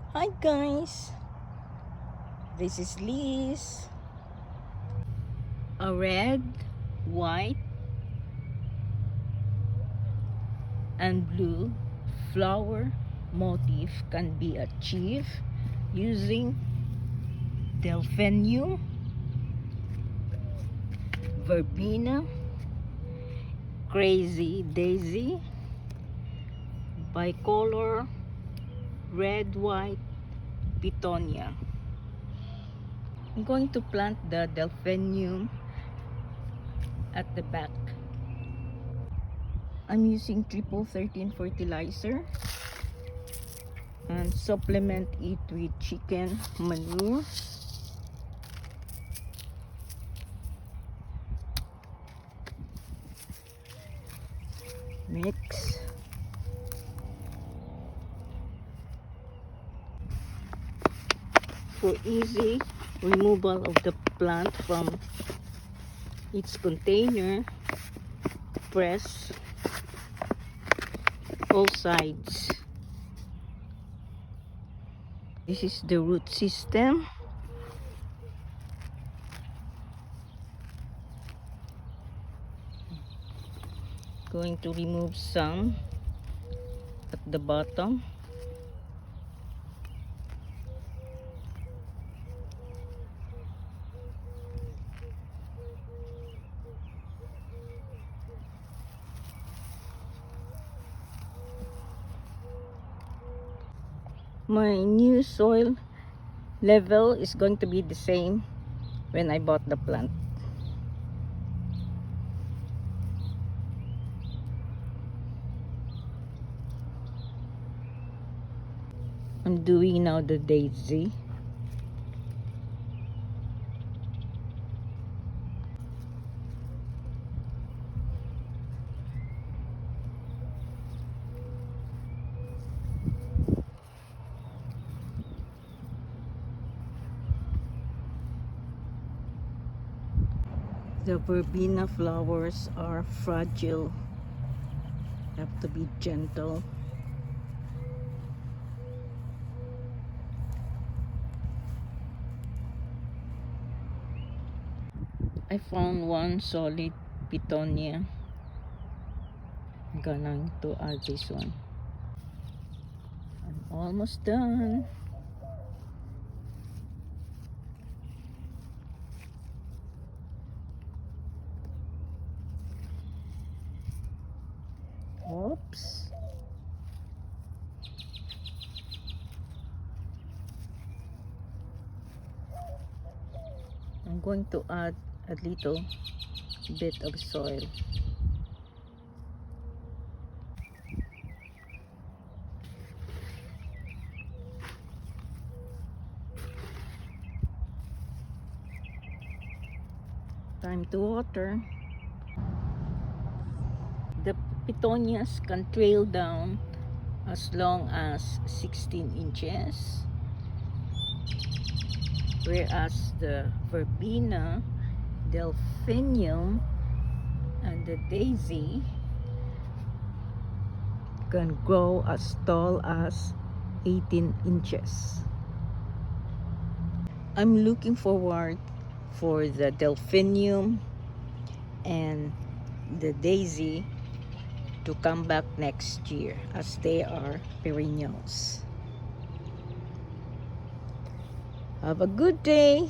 Hi guys, this is Liz. A red, white, and blue flower motif can be achieved using delphinium, verbena, crazy daisy, bicolor, red, white, petunia. I'm going to plant the delphinium at the back. I'm using triple 13 fertilizer and supplement it with chicken manure. Mix. For easy removal of the plant from its container, press all sides. This is the root system. Going to remove some at the bottom. My new soil level is going to be the same when I bought the plant. I'm doing now the daisy. The verbena flowers are fragile. You have to be gentle. I found one solid petunia. I'm going to add this one. I'm almost done. Oops. I'm going to add a little bit of soil. Time to water. The petunias can trail down as long as 16 inches, whereas the verbena, delphinium, and the daisy can grow as tall as 18 inches. I'm looking forward for the delphinium and the daisy to come back next year, as they are perennials. Have a good day.